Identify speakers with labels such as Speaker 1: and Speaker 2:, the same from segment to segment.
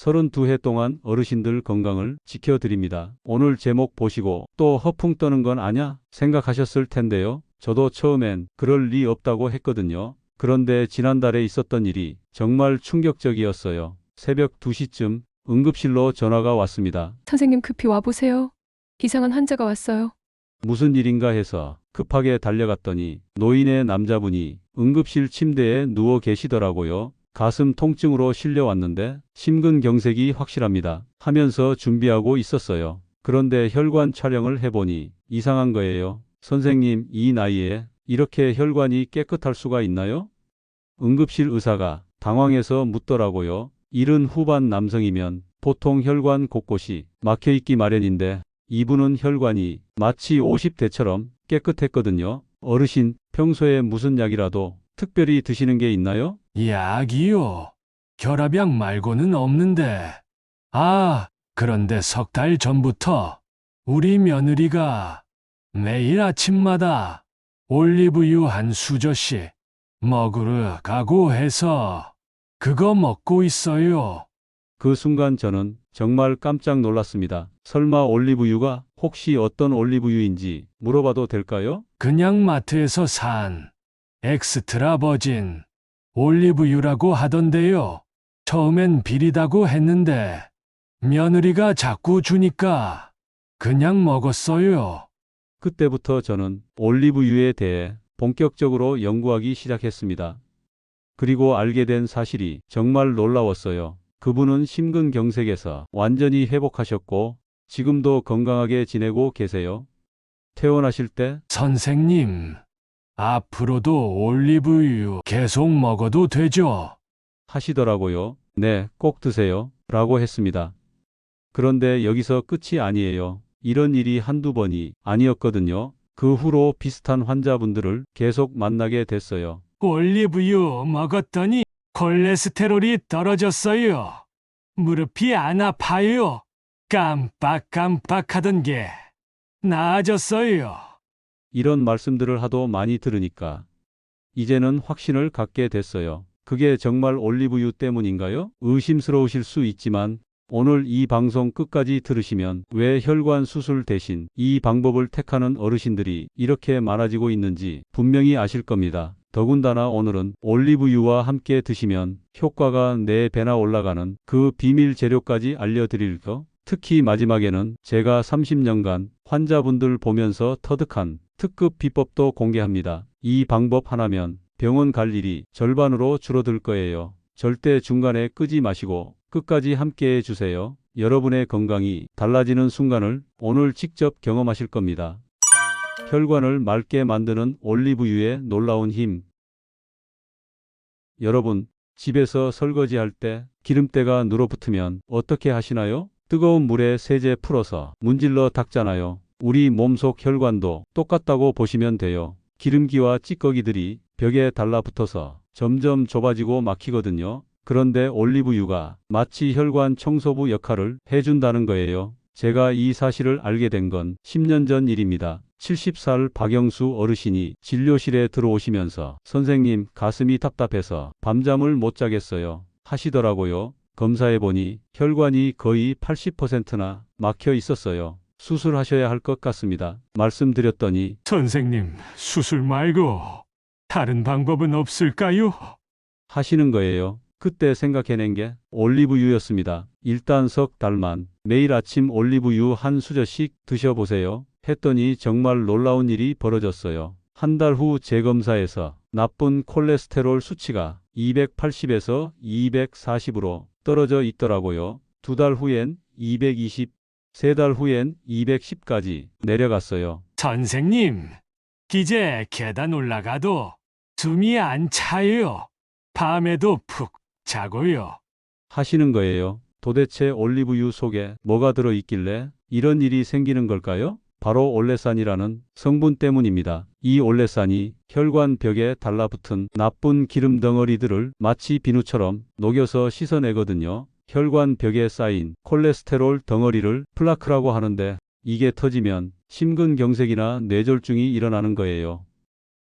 Speaker 1: 32해 동안 어르신들 건강을 지켜드립니다. 오늘 제목 보시고 또 허풍 떠는 건 아냐 생각하셨을 텐데요. 저도 처음엔 그럴 리 없다고 했거든요. 그런데 지난달에 있었던 일이 정말 충격적이었어요. 새벽 2시쯤 응급실로 전화가 왔습니다.
Speaker 2: 선생님 급히 와보세요. 이상한 환자가 왔어요.
Speaker 1: 무슨 일인가 해서 급하게 달려갔더니 노인의 남자분이 응급실 침대에 누워 계시더라고요. 가슴 통증으로 실려왔는데 심근경색이 확실합니다 하면서 준비하고 있었어요. 그런데 혈관 촬영을 해보니 이상한 거예요. 선생님, 이 나이에 이렇게 혈관이 깨끗할 수가 있나요? 응급실 의사가 당황해서 묻더라고요. 70 후반 남성이면 보통 혈관 곳곳이 막혀있기 마련인데 이분은 혈관이 마치 50대처럼 깨끗했거든요. 어르신, 평소에 무슨 약이라도 특별히 드시는 게 있나요?
Speaker 3: 약이요. 결합약 말고는 없는데. 그런데 석 달 전부터 우리 며느리가 매일 아침마다 올리브유 한 수저씩 먹으러 가고 해서 그거 먹고 있어요.
Speaker 1: 그 순간 저는 정말 깜짝 놀랐습니다. 설마 올리브유가 혹시 어떤 올리브유인지 물어봐도 될까요?
Speaker 3: 그냥 마트에서 산 엑스트라 버진 올리브유라고 하던데요. 처음엔 비리다고 했는데 며느리가 자꾸 주니까 그냥 먹었어요.
Speaker 1: 그때부터 저는 올리브유에 대해 본격적으로 연구하기 시작했습니다. 그리고 알게 된 사실이 정말 놀라웠어요. 그분은 심근경색에서 완전히 회복하셨고 지금도 건강하게 지내고 계세요. 퇴원하실 때
Speaker 3: 선생님, 앞으로도 올리브유 계속 먹어도 되죠?
Speaker 1: 하시더라고요. 네, 꼭 드세요. 라고 했습니다. 그런데 여기서 끝이 아니에요. 이런 일이 한두 번이 아니었거든요. 그 후로 비슷한 환자분들을 계속 만나게 됐어요.
Speaker 3: 올리브유 먹었더니 콜레스테롤이 떨어졌어요. 무릎이 안 아파요. 깜빡깜빡하던 게 나아졌어요.
Speaker 1: 이런 말씀들을 하도 많이 들으니까 이제는 확신을 갖게 됐어요. 그게 정말 올리브유 때문인가요? 의심스러우실 수 있지만 오늘 이 방송 끝까지 들으시면 왜 혈관 수술 대신 이 방법을 택하는 어르신들이 이렇게 많아지고 있는지 분명히 아실 겁니다. 더군다나 오늘은 올리브유와 함께 드시면 효과가 4배나 올라가는 그 비밀 재료까지 알려드릴 거. 특히 마지막에는 제가 30년간 환자분들 보면서 터득한 특급 비법도 공개합니다. 이 방법 하나면 병원 갈 일이 절반으로 줄어들 거예요. 절대 중간에 끄지 마시고 끝까지 함께 해주세요. 여러분의 건강이 달라지는 순간을 오늘 직접 경험하실 겁니다. 혈관을 맑게 만드는 올리브유의 놀라운 힘. 여러분, 집에서 설거지할 때 기름때가 눌어붙으면 어떻게 하시나요? 뜨거운 물에 세제 풀어서 문질러 닦잖아요. 우리 몸속 혈관도 똑같다고 보시면 돼요. 기름기와 찌꺼기들이 벽에 달라붙어서 점점 좁아지고 막히거든요. 그런데 올리브유가 마치 혈관 청소부 역할을 해준다는 거예요. 제가 이 사실을 알게 된 건 10년 전 일입니다. 70살 박영수 어르신이 진료실에 들어오시면서 선생님, 가슴이 답답해서 밤잠을 못 자겠어요 하시더라고요. 검사해보니 혈관이 거의 80%나 막혀 있었어요. 수술하셔야 할 것 같습니다. 말씀드렸더니
Speaker 3: 선생님, 수술 말고 다른 방법은 없을까요?
Speaker 1: 하시는 거예요. 그때 생각해낸 게 올리브유였습니다. 일단 석 달만 매일 아침 올리브유 한 수저씩 드셔보세요. 했더니 정말 놀라운 일이 벌어졌어요. 한 달 후 재검사에서 나쁜 콜레스테롤 수치가 280에서 240으로 떨어져 있더라고요. 2달 후엔 220, 3달 후엔 210까지 내려갔어요.
Speaker 3: 선생님, 이제 계단 올라가도 숨이 안 차요. 밤에도 푹 자고요.
Speaker 1: 하시는 거예요. 도대체 올리브유 속에 뭐가 들어있길래 이런 일이 생기는 걸까요? 바로 올레산이라는 성분 때문입니다. 이 올레산이 혈관 벽에 달라붙은 나쁜 기름 덩어리들을 마치 비누처럼 녹여서 씻어내거든요. 혈관 벽에 쌓인 콜레스테롤 덩어리를 플라크라고 하는데 이게 터지면 심근경색이나 뇌졸중이 일어나는 거예요.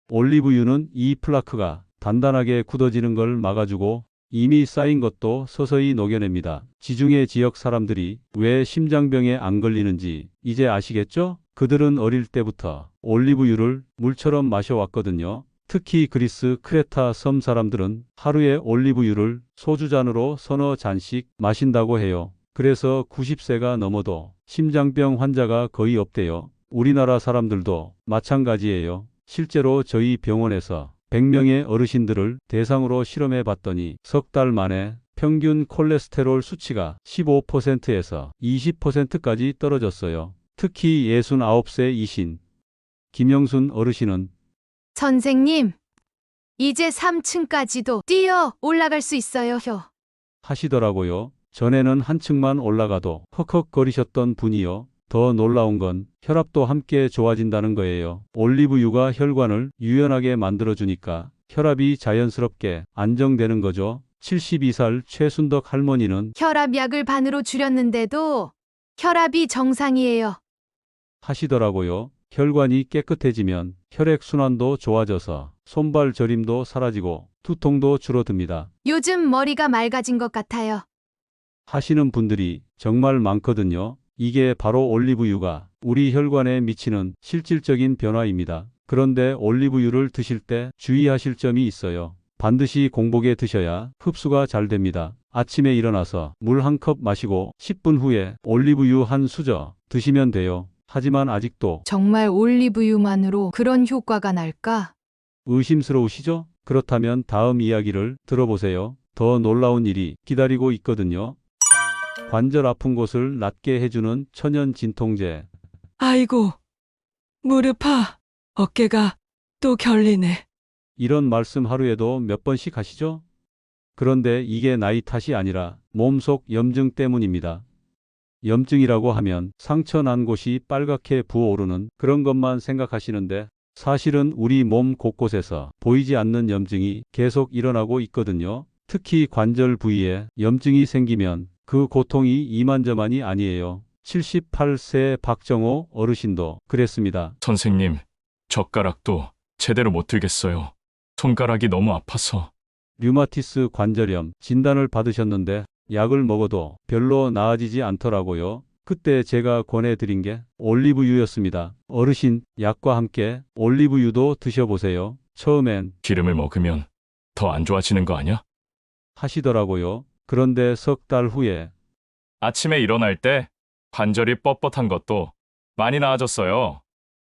Speaker 1: 올리브유는 이 플라크가 단단하게 굳어지는 걸 막아주고 이미 쌓인 것도 서서히 녹여냅니다. 지중해 지역 사람들이 왜 심장병에 안 걸리는지 이제 아시겠죠? 그들은 어릴 때부터 올리브유를 물처럼 마셔왔거든요. 특히 그리스 크레타 섬 사람들은 하루에 올리브유를 소주잔으로 서너 잔씩 마신다고 해요. 그래서 90세가 넘어도 심장병 환자가 거의 없대요. 우리나라 사람들도 마찬가지예요. 실제로 저희 병원에서 100명의 어르신들을 대상으로 실험해 봤더니 석 달 만에 평균 콜레스테롤 수치가 15%에서 20%까지 떨어졌어요. 특히 69세이신 김영순 어르신은
Speaker 4: 선생님, 이제 3층까지도 뛰어 올라갈 수 있어요.
Speaker 1: 하시더라고요. 전에는 한 층만 올라가도 헉헉거리셨던 분이요. 더 놀라운 건 혈압도 함께 좋아진다는 거예요. 올리브유가 혈관을 유연하게 만들어주니까 혈압이 자연스럽게 안정되는 거죠. 72살 최순덕 할머니는
Speaker 4: 혈압약을 반으로 줄였는데도 혈압이 정상이에요.
Speaker 1: 하시더라고요. 혈관이 깨끗해지면 혈액순환도 좋아져서 손발 저림도 사라지고 두통도 줄어듭니다.
Speaker 4: 요즘 머리가 맑아진 것 같아요.
Speaker 1: 하시는 분들이 정말 많거든요. 이게 바로 올리브유가 우리 혈관에 미치는 실질적인 변화입니다. 그런데 올리브유를 드실 때 주의하실 점이 있어요. 반드시 공복에 드셔야 흡수가 잘 됩니다. 아침에 일어나서 물 한 컵 마시고 10분 후에 올리브유 한 수저 드시면 돼요. 하지만 아직도
Speaker 4: 정말 올리브유만으로 그런 효과가 날까?
Speaker 1: 의심스러우시죠? 그렇다면 다음 이야기를 들어보세요. 더 놀라운 일이 기다리고 있거든요. 관절 아픈 곳을 낫게 해주는 천연 진통제.
Speaker 5: 아이고, 무릎아, 어깨가 또 결리네.
Speaker 1: 이런 말씀 하루에도 몇 번씩 하시죠? 그런데 이게 나이 탓이 아니라 몸속 염증 때문입니다. 염증이라고 하면 상처 난 곳이 빨갛게 부어오르는 그런 것만 생각하시는데 사실은 우리 몸 곳곳에서 보이지 않는 염증이 계속 일어나고 있거든요. 특히 관절 부위에 염증이 생기면 그 고통이 이만저만이 아니에요. 78세 박정호 어르신도 그랬습니다.
Speaker 6: 선생님, 젓가락도 제대로 못 들겠어요. 손가락이 너무 아파서.
Speaker 1: 류마티스 관절염 진단을 받으셨는데 약을 먹어도 별로 나아지지 않더라고요. 그때 제가 권해드린 게 올리브유였습니다. 어르신, 약과 함께 올리브유도 드셔보세요. 처음엔
Speaker 6: 기름을 먹으면 더 안 좋아지는 거 아니야?
Speaker 1: 하시더라고요. 그런데 석 달 후에
Speaker 6: 아침에 일어날 때 관절이 뻣뻣한 것도 많이 나아졌어요.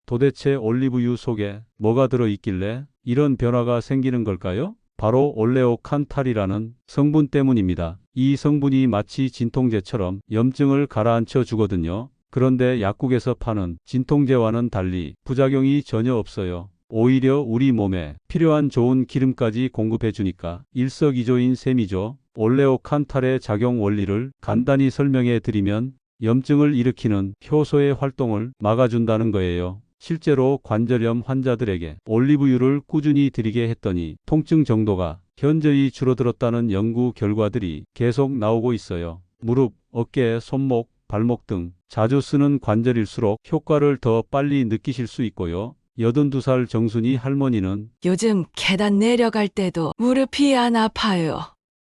Speaker 1: 도대체 올리브유 속에 뭐가 들어있길래 이런 변화가 생기는 걸까요? 바로 올레오칸탈이라는 성분 때문입니다. 이 성분이 마치 진통제처럼 염증을 가라앉혀 주거든요. 그런데 약국에서 파는 진통제와는 달리 부작용이 전혀 없어요. 오히려 우리 몸에 필요한 좋은 기름까지 공급해 주니까 일석이조인 셈이죠. 올레오칸탈의 작용 원리를 간단히 설명해 드리면 염증을 일으키는 효소의 활동을 막아준다는 거예요. 실제로 관절염 환자들에게 올리브유를 꾸준히 드리게 했더니 통증 정도가 현저히 줄어들었다는 연구 결과들이 계속 나오고 있어요. 무릎, 어깨, 손목, 발목 등 자주 쓰는 관절일수록 효과를 더 빨리 느끼실 수 있고요. 82살 정순이 할머니는
Speaker 5: 요즘 계단 내려갈 때도 무릎이 안 아파요.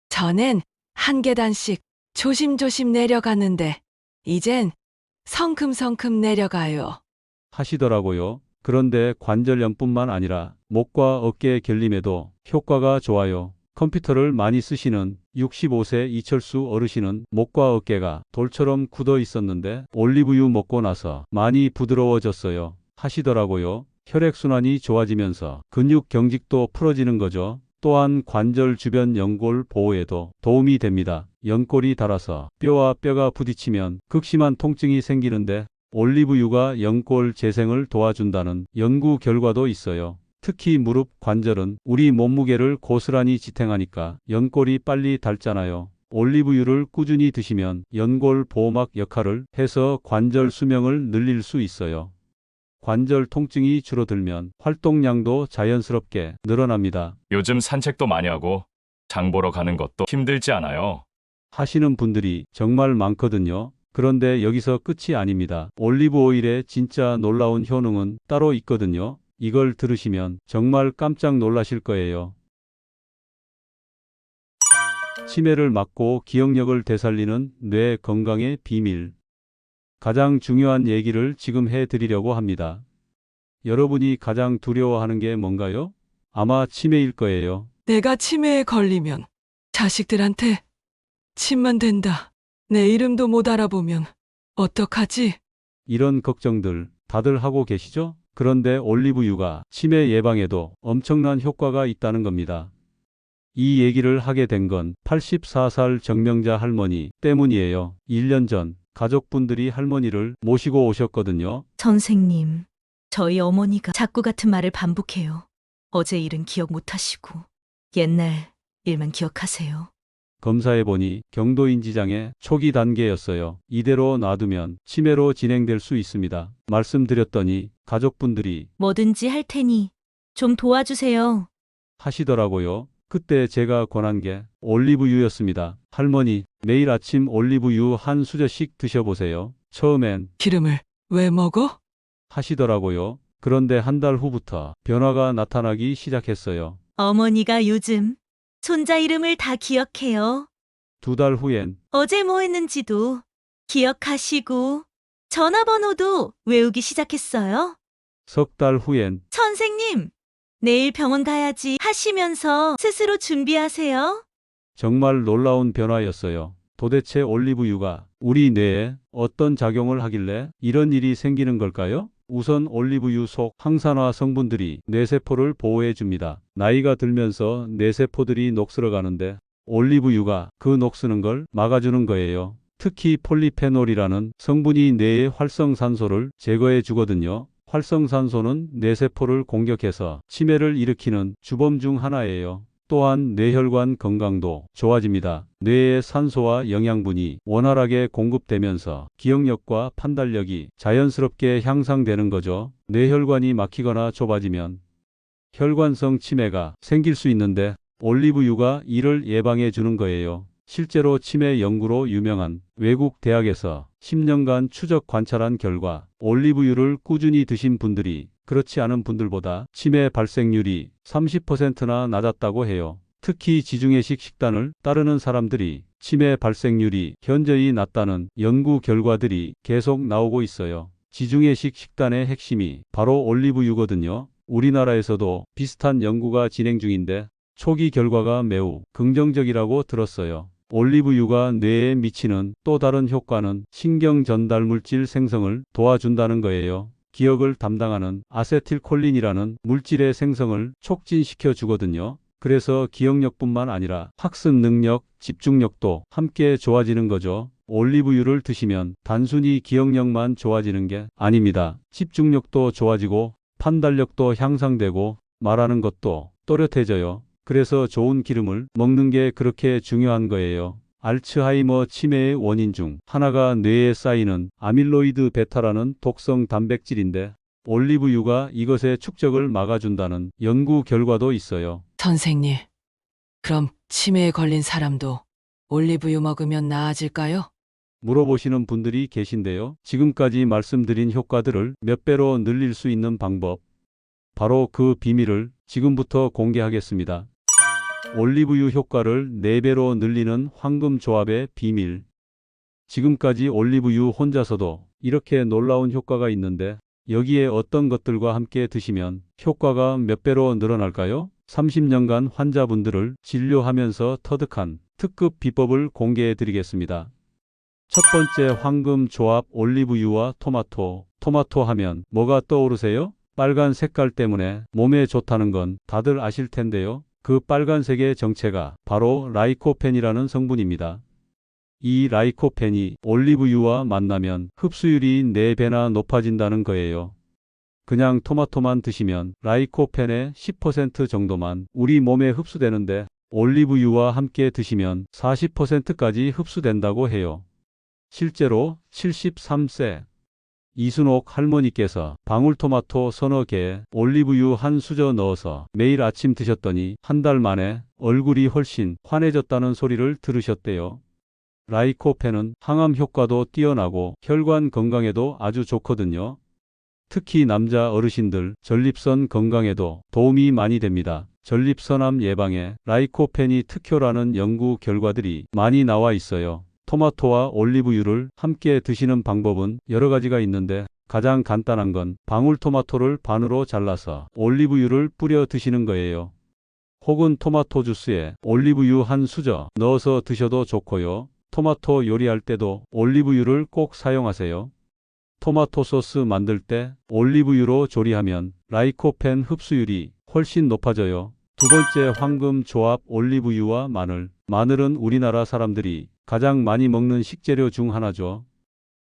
Speaker 5: 전엔 한 계단씩 조심조심 내려가는데 이젠 성큼성큼 내려가요.
Speaker 1: 하시더라고요. 그런데 관절염뿐만 아니라 목과 어깨 결림에도 효과가 좋아요. 컴퓨터를 많이 쓰시는 65세 이철수 어르신은 목과 어깨가 돌처럼 굳어 있었는데 올리브유 먹고 나서 많이 부드러워졌어요. 하시더라고요. 혈액순환이 좋아지면서 근육 경직도 풀어지는 거죠. 또한 관절 주변 연골 보호에도 도움이 됩니다. 연골이 닳아서 뼈와 뼈가 부딪히면 극심한 통증이 생기는데 올리브유가 연골 재생을 도와준다는 연구 결과도 있어요. 특히 무릎 관절은 우리 몸무게를 고스란히 지탱하니까 연골이 빨리 닳잖아요. 올리브유를 꾸준히 드시면 연골 보호막 역할을 해서 관절 수명을 늘릴 수 있어요. 관절 통증이 줄어들면 활동량도 자연스럽게 늘어납니다.
Speaker 6: 요즘 산책도 많이 하고 장 보러 가는 것도 힘들지 않아요.
Speaker 1: 하시는 분들이 정말 많거든요. 그런데 여기서 끝이 아닙니다. 올리브 오일의 진짜 놀라운 효능은 따로 있거든요. 이걸 들으시면 정말 깜짝 놀라실 거예요. 치매를 막고 기억력을 되살리는 뇌 건강의 비밀. 가장 중요한 얘기를 지금 해드리려고 합니다. 여러분이 가장 두려워하는 게 뭔가요? 아마 치매일 거예요.
Speaker 5: 내가 치매에 걸리면 자식들한테 침만 된다. 내 이름도 못 알아보면 어떡하지?
Speaker 1: 이런 걱정들 다들 하고 계시죠? 그런데 올리브유가 치매 예방에도 엄청난 효과가 있다는 겁니다. 이 얘기를 하게 된 건 84살 정명자 할머니 때문이에요. 1년 전 가족분들이 할머니를 모시고 오셨거든요.
Speaker 7: 선생님, 저희 어머니가 자꾸 같은 말을 반복해요. 어제 일은 기억 못하시고 옛날 일만 기억하세요.
Speaker 1: 검사해보니 경도인지장애 초기 단계였어요. 이대로 놔두면 치매로 진행될 수 있습니다. 말씀드렸더니 가족분들이
Speaker 7: 뭐든지 할 테니 좀 도와주세요.
Speaker 1: 하시더라고요. 그때 제가 권한 게 올리브유였습니다. 할머니, 매일 아침 올리브유 한 수저씩 드셔보세요. 처음엔
Speaker 5: 기름을 왜 먹어?
Speaker 1: 하시더라고요. 그런데 한 달 후부터 변화가 나타나기 시작했어요.
Speaker 7: 어머니가 요즘 손자 이름을 다 기억해요.
Speaker 1: 2달 후엔
Speaker 7: 어제 뭐 했는지도 기억하시고 전화번호도 외우기 시작했어요.
Speaker 1: 3달 후엔
Speaker 7: 선생님, 내일 병원 가야지 하시면서 스스로 준비하세요.
Speaker 1: 정말 놀라운 변화였어요. 도대체 올리브유가 우리 뇌에 어떤 작용을 하길래 이런 일이 생기는 걸까요? 우선 올리브유 속 항산화 성분들이 뇌세포를 보호해 줍니다. 나이가 들면서 뇌세포들이 녹슬어가는데 올리브유가 그 녹스는 걸 막아주는 거예요. 특히 폴리페놀이라는 성분이 뇌의 활성산소를 제거해 주거든요. 활성산소는 뇌세포를 공격해서 치매를 일으키는 주범 중 하나예요. 또한 뇌혈관 건강도 좋아집니다. 뇌의 산소와 영양분이 원활하게 공급되면서 기억력과 판단력이 자연스럽게 향상되는 거죠. 뇌혈관이 막히거나 좁아지면 혈관성 치매가 생길 수 있는데 올리브유가 이를 예방해 주는 거예요. 실제로 치매 연구로 유명한 외국 대학에서 10년간 추적 관찰한 결과 올리브유를 꾸준히 드신 분들이 그렇지 않은 분들보다 치매 발생률이 30%나 낮았다고 해요. 특히 지중해식 식단을 따르는 사람들이 치매 발생률이 현저히 낮다는 연구 결과들이 계속 나오고 있어요. 지중해식 식단의 핵심이 바로 올리브유거든요. 우리나라에서도 비슷한 연구가 진행 중인데 초기 결과가 매우 긍정적이라고 들었어요. 올리브유가 뇌에 미치는 또 다른 효과는 신경 전달 물질 생성을 도와준다는 거예요. 기억을 담당하는 아세틸콜린이라는 물질의 생성을 촉진시켜 주거든요. 그래서 기억력뿐만 아니라 학습 능력, 집중력도 함께 좋아지는 거죠. 올리브유를 드시면 단순히 기억력만 좋아지는 게 아닙니다. 집중력도 좋아지고 판단력도 향상되고 말하는 것도 또렷해져요. 그래서 좋은 기름을 먹는 게 그렇게 중요한 거예요. 알츠하이머 치매의 원인 중 하나가 뇌에 쌓이는 아밀로이드 베타라는 독성 단백질인데 올리브유가 이것의 축적을 막아준다는 연구 결과도 있어요.
Speaker 5: 선생님, 그럼 치매에 걸린 사람도 올리브유 먹으면 나아질까요?
Speaker 1: 물어보시는 분들이 계신데요. 지금까지 말씀드린 효과들을 몇 배로 늘릴 수 있는 방법, 바로 그 비밀을 지금부터 공개하겠습니다. 올리브유 효과를 4배로 늘리는 황금 조합의 비밀. 지금까지 올리브유 혼자서도 이렇게 놀라운 효과가 있는데 여기에 어떤 것들과 함께 드시면 효과가 몇 배로 늘어날까요? 30년간 환자분들을 진료하면서 터득한 특급 비법을 공개해 드리겠습니다. 첫 번째 황금 조합 올리브유와 토마토. 토마토 하면 뭐가 떠오르세요? 빨간 색깔 때문에 몸에 좋다는 건 다들 아실 텐데요. 그 빨간색의 정체가 바로 라이코펜이라는 성분입니다. 이 라이코펜이 올리브유와 만나면 흡수율이 4배나 높아진다는 거예요. 그냥 토마토만 드시면 라이코펜의 10% 정도만 우리 몸에 흡수되는데 올리브유와 함께 드시면 40%까지 흡수된다고 해요. 실제로 73세 이순옥 할머니께서 방울토마토 서너 개에 올리브유 한 수저 넣어서 매일 아침 드셨더니 한 달 만에 얼굴이 훨씬 환해졌다는 소리를 들으셨대요. 라이코펜은 항암 효과도 뛰어나고 혈관 건강에도 아주 좋거든요. 특히 남자 어르신들 전립선 건강에도 도움이 많이 됩니다. 전립선암 예방에 라이코펜이 특효라는 연구 결과들이 많이 나와 있어요. 토마토와 올리브유를 함께 드시는 방법은 여러 가지가 있는데 가장 간단한 건 방울토마토를 반으로 잘라서 올리브유를 뿌려 드시는 거예요. 혹은 토마토 주스에 올리브유 한 수저 넣어서 드셔도 좋고요. 토마토 요리할 때도 올리브유를 꼭 사용하세요. 토마토 소스 만들 때 올리브유로 조리하면 라이코펜 흡수율이 훨씬 높아져요. 두 번째 황금 조합 올리브유와 마늘. 마늘은 우리나라 사람들이 가장 많이 먹는 식재료 중 하나죠.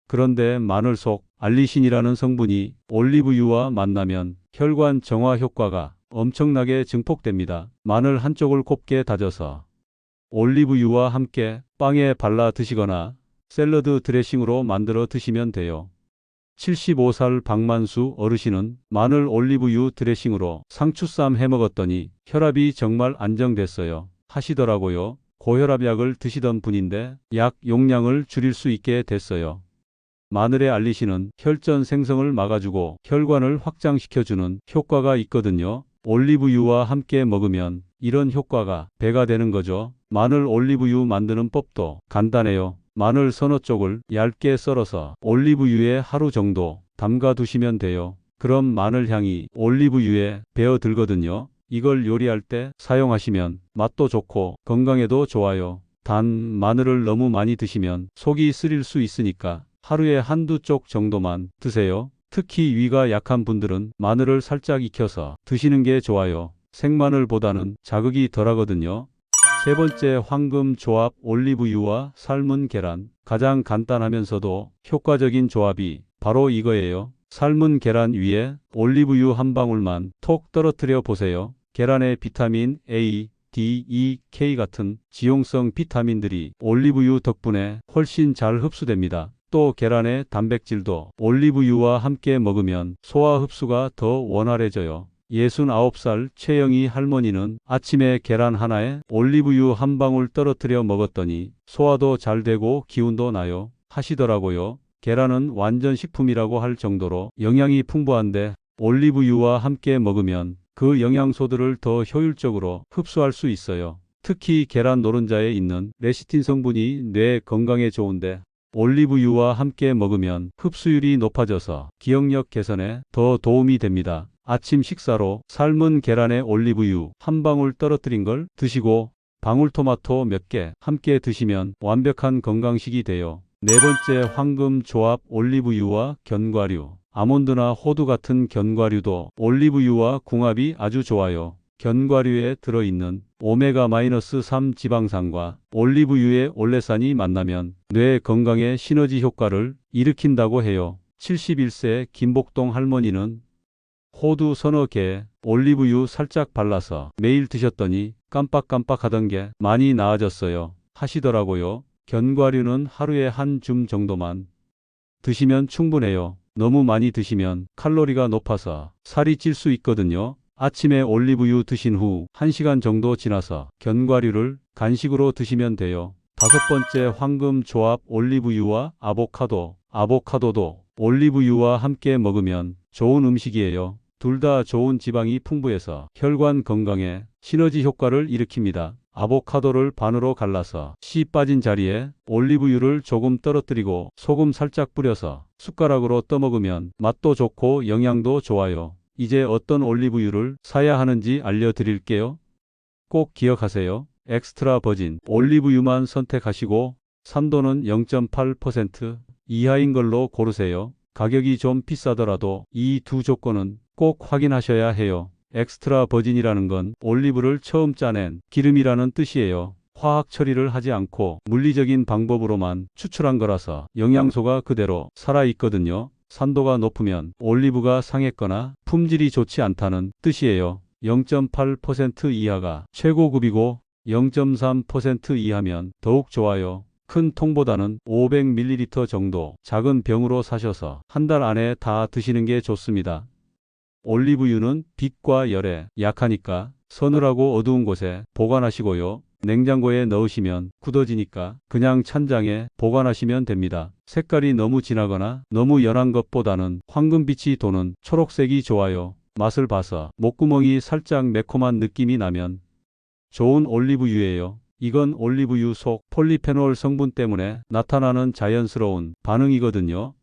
Speaker 1: 그런데 마늘 속 알리신이라는 성분이 올리브유와 만나면 혈관 정화 효과가 엄청나게 증폭됩니다. 마늘 한쪽을 곱게 다져서 올리브유와 함께 빵에 발라 드시거나 샐러드 드레싱으로 만들어 드시면 돼요. 75살 박만수 어르신은 마늘 올리브유 드레싱으로 상추쌈 해 먹었더니 혈압이 정말 안정됐어요. 하시더라고요. 고혈압약을 드시던 분인데 약 용량을 줄일 수 있게 됐어요. 마늘의 알리신은 혈전 생성을 막아주고 혈관을 확장시켜주는 효과가 있거든요. 올리브유와 함께 먹으면 이런 효과가 배가 되는 거죠. 마늘 올리브유 만드는 법도 간단해요. 마늘 서너 쪽을 얇게 썰어서 올리브유에 하루 정도 담가 두시면 돼요. 그럼 마늘 향이 올리브유에 배어 들거든요. 이걸 요리할 때 사용하시면 맛도 좋고 건강에도 좋아요. 단 마늘을 너무 많이 드시면 속이 쓰릴 수 있으니까 하루에 한두 쪽 정도만 드세요. 특히 위가 약한 분들은 마늘을 살짝 익혀서 드시는 게 좋아요. 생마늘보다는 자극이 덜하거든요. 세 번째 황금 조합 올리브유와 삶은 계란. 가장 간단하면서도 효과적인 조합이 바로 이거예요. 삶은 계란 위에 올리브유 한 방울만 톡 떨어뜨려 보세요. 계란의 비타민 A, D, E, K 같은 지용성 비타민들이 올리브유 덕분에 훨씬 잘 흡수됩니다. 또 계란의 단백질도 올리브유와 함께 먹으면 소화 흡수가 더 원활해져요. 69살 최영희 할머니는 아침에 계란 하나에 올리브유 한 방울 떨어뜨려 먹었더니 소화도 잘 되고 기운도 나요 하시더라고요. 계란은 완전 식품이라고 할 정도로 영양이 풍부한데 올리브유와 함께 먹으면 그 영양소들을 더 효율적으로 흡수할 수 있어요. 특히 계란 노른자에 있는 레시틴 성분이 뇌 건강에 좋은데 올리브유와 함께 먹으면 흡수율이 높아져서 기억력 개선에 더 도움이 됩니다. 아침 식사로 삶은 계란에 올리브유 한 방울 떨어뜨린 걸 드시고 방울토마토 몇 개 함께 드시면 완벽한 건강식이 돼요. 네 번째 황금 조합 올리브유와 견과류. 아몬드나 호두 같은 견과류도 올리브유와 궁합이 아주 좋아요. 견과류에 들어있는 오메가-3 지방산과 올리브유의 올레산이 만나면 뇌 건강에 시너지 효과를 일으킨다고 해요. 71세 김복동 할머니는 호두 서너 개에 올리브유 살짝 발라서 매일 드셨더니 깜빡깜빡 하던 게 많이 나아졌어요 하시더라고요. 견과류는 하루에 한 줌 정도만 드시면 충분해요. 너무 많이 드시면 칼로리가 높아서 살이 찔 수 있거든요. 아침에 올리브유 드신 후 1시간 정도 지나서 견과류를 간식으로 드시면 돼요. 다섯 번째 황금 조합 올리브유와 아보카도. 아보카도도 올리브유와 함께 먹으면 좋은 음식이에요. 둘 다 좋은 지방이 풍부해서 혈관 건강에 시너지 효과를 일으킵니다. 아보카도를 반으로 갈라서 씨 빠진 자리에 올리브유를 조금 떨어뜨리고 소금 살짝 뿌려서 숟가락으로 떠먹으면 맛도 좋고 영양도 좋아요. 이제 어떤 올리브유를 사야 하는지 알려드릴게요. 꼭 기억하세요. 엑스트라 버진 올리브유만 선택하시고 산도는 0.8% 이하인 걸로 고르세요. 가격이 좀 비싸더라도 이 두 조건은 꼭 확인하셔야 해요. 엑스트라 버진이라는 건 올리브를 처음 짜낸 기름이라는 뜻이에요. 화학 처리를 하지 않고 물리적인 방법으로만 추출한 거라서 영양소가 그대로 살아있거든요. 산도가 높으면 올리브가 상했거나 품질이 좋지 않다는 뜻이에요. 0.8% 이하가 최고급이고 0.3% 이하면 더욱 좋아요. 큰 통보다는 500ml 정도 작은 병으로 사셔서 한 달 안에 다 드시는 게 좋습니다. 올리브유는 빛과 열에 약하니까 서늘하고 어두운 곳에 보관하시고요. 냉장고에 넣으시면 굳어지니까 그냥 찬장에 보관하시면 됩니다. 색깔이 너무 진하거나 너무 연한 것보다는 황금빛이 도는 초록색이 좋아요. 맛을 봐서 목구멍이 살짝 매콤한 느낌이 나면 좋은 올리브유예요. 이건 올리브유 속 폴리페놀 성분 때문에 나타나는 자연스러운 반응이거든요.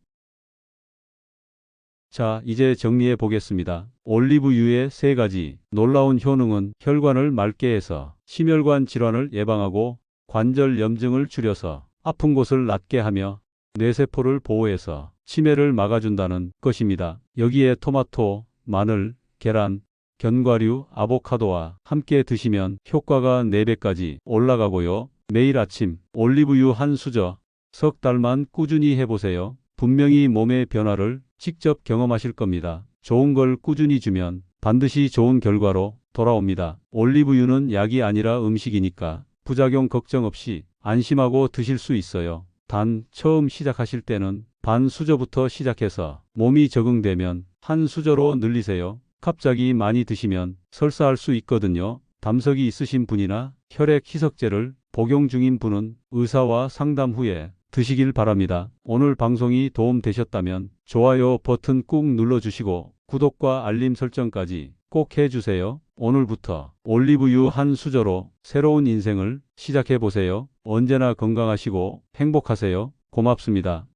Speaker 1: 자, 이제 정리해 보겠습니다. 올리브유의 3가지 놀라운 효능은 혈관을 맑게 해서 심혈관 질환을 예방하고 관절 염증을 줄여서 아픈 곳을 낫게 하며 뇌세포를 보호해서 치매를 막아준다는 것입니다. 여기에 토마토, 마늘, 계란, 견과류, 아보카도와 함께 드시면 효과가 4배까지 올라가고요. 매일 아침 올리브유 한 수저 석 달만 꾸준히 해보세요. 분명히 몸의 변화를 직접 경험하실 겁니다. 좋은 걸 꾸준히 주면 반드시 좋은 결과로 돌아옵니다. 올리브유는 약이 아니라 음식이니까 부작용 걱정 없이 안심하고 드실 수 있어요. 단 처음 시작하실 때는 반 수저부터 시작해서 몸이 적응되면 한 수저로 늘리세요. 갑자기 많이 드시면 설사할 수 있거든요. 담석이 있으신 분이나 혈액 희석제를 복용 중인 분은 의사와 상담 후에 드시길 바랍니다. 오늘 방송이 도움되셨다면 좋아요 버튼 꾹 눌러주시고 구독과 알림 설정까지 꼭 해주세요. 오늘부터 올리브유 한 수저로 새로운 인생을 시작해보세요. 언제나 건강하시고 행복하세요. 고맙습니다.